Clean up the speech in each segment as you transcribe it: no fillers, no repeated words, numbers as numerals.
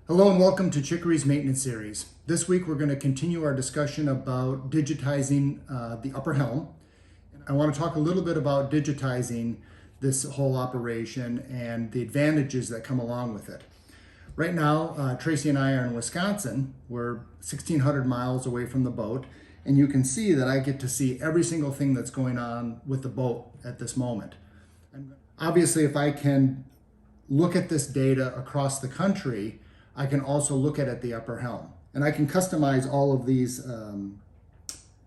Hello and welcome to Chicory's maintenance series. This week we're going to continue our discussion about digitizing the upper helm. I want to talk a little bit about digitizing this whole operation and the advantages that come along with it. Right now, Tracy and I are in Wisconsin. We're 1,600 miles away from the boat, and you can see that I get to see every single thing that's going on with the boat at this moment. Obviously, if I can look at this data across the country, I can also look at the upper helm. And I can customize all of these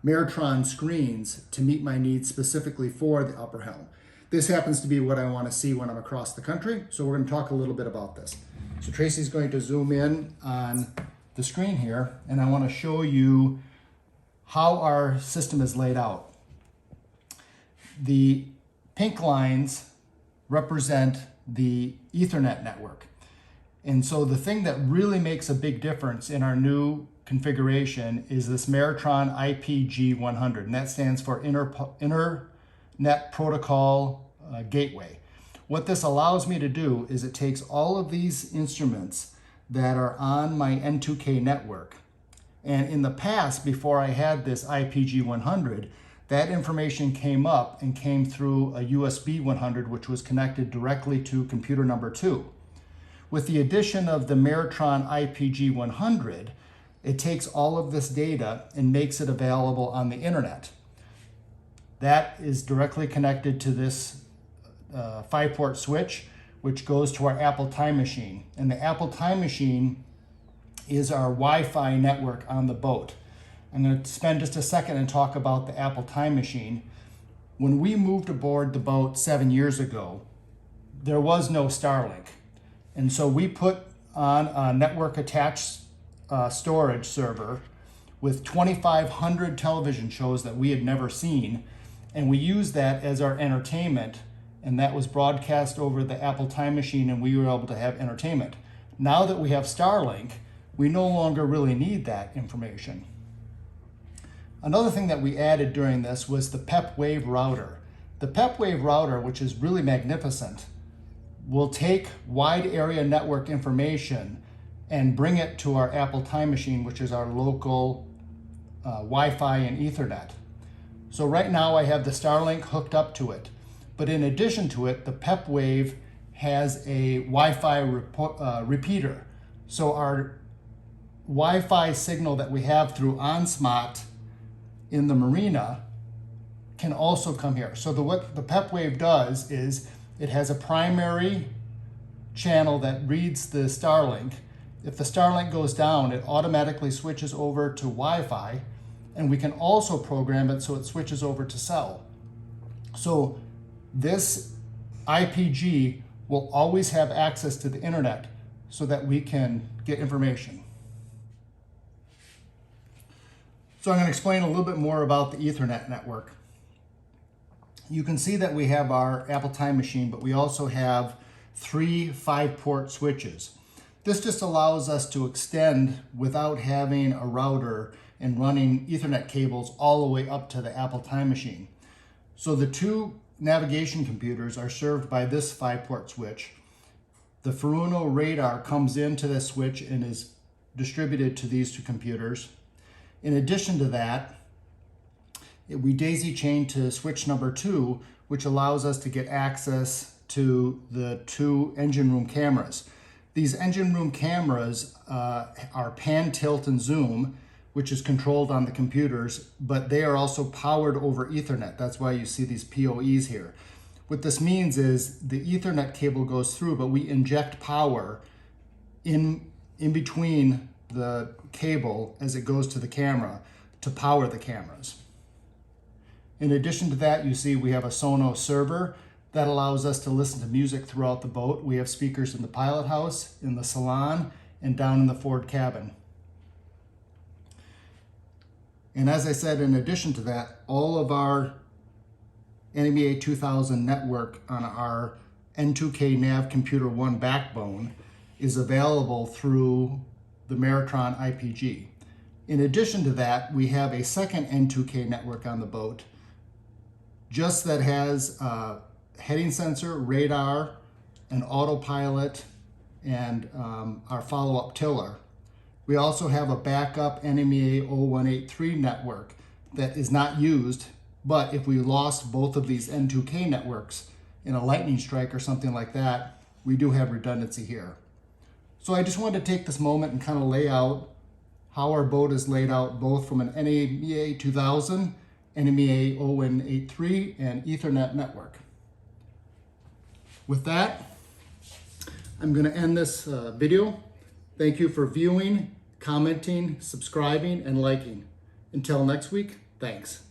Meritron screens to meet my needs specifically for the upper helm. This happens to be what I want to see when I'm across the country, so we're going to talk a little bit about this. So Tracy's going to zoom in on the screen here, and I want to show you how our system is laid out. The pink lines represent the Ethernet network. And so the thing that really makes a big difference in our new configuration is this Meritron IPG100, and that stands for Internet Protocol Gateway. What this allows me to do is it takes all of these instruments that are on my N2K network, and in the past, before I had this IPG100, that information came up and came through a USB 100, which was connected directly to computer number 2. With the addition of the Meritron IPG100, it takes all of this data and makes it available on the internet. That is directly connected to this 5-port switch, which goes to our Apple Time Machine. And the Apple Time Machine is our Wi-Fi network on the boat. I'm going to spend just a second and talk about the Apple Time Machine. When we moved aboard the boat 7 years ago, there was no Starlink. And so we put on a network attached storage server with 2,500 television shows that we had never seen. And we used that as our entertainment. And that was broadcast over the Apple Time Machine, and we were able to have entertainment. Now that we have Starlink, we no longer really need that information. Another thing that we added during this was the PEP-Wave router. The PEP-Wave router, which is really magnificent, will take wide area network information and bring it to our Apple Time Machine, which is our local Wi-Fi and Ethernet. So right now I have the Starlink hooked up to it. But in addition to it, the PEP-Wave has a Wi-Fi repeater. So our Wi-Fi signal that we have through OnSmot in the marina can also come here. So what the PEP-Wave does is it has a primary channel that reads the Starlink. If the Starlink goes down, it automatically switches over to Wi-Fi, and we can also program it so it switches over to cell. So this IPG will always have access to the internet so that we can get information. So I'm going to explain a little bit more about the Ethernet network. You can see that we have our Apple Time Machine, but we also have 3 5-port switches. This just allows us to extend without having a router and running Ethernet cables all the way up to the Apple Time Machine. So the 2 navigation computers are served by this 5-port switch. The Furuno radar comes into this switch and is distributed to these 2 computers. In addition to that, we daisy chain to switch number 2, which allows us to get access to the 2 engine room cameras. These engine room cameras are pan, tilt, and zoom, which is controlled on the computers, but they are also powered over Ethernet. That's why you see these PoEs here. What this means is the Ethernet cable goes through, but we inject power in between the cable as it goes to the camera to power the cameras. In addition to that, you see we have a Sonos server that allows us to listen to music throughout the boat. We have speakers in the pilot house, in the salon, and down in the forward cabin. And as I said, in addition to that, all of our NMEA 2000 network on our N2K Nav Computer 1 backbone is available through the Meritron IPG. In addition to that, we have a second N2K network on the boat, just that has a heading sensor, radar, an autopilot, and our follow-up tiller. We also have a backup NMEA 0183 network that is not used, but if we lost both of these N2K networks in a lightning strike or something like that, we do have redundancy here. So I just wanted to take this moment and kind of lay out how our boat is laid out, both from an NMEA 2000, NMEA 0183, and Ethernet network. With that, I'm going to end this video. Thank you for viewing, commenting, subscribing, and liking. Until next week, thanks.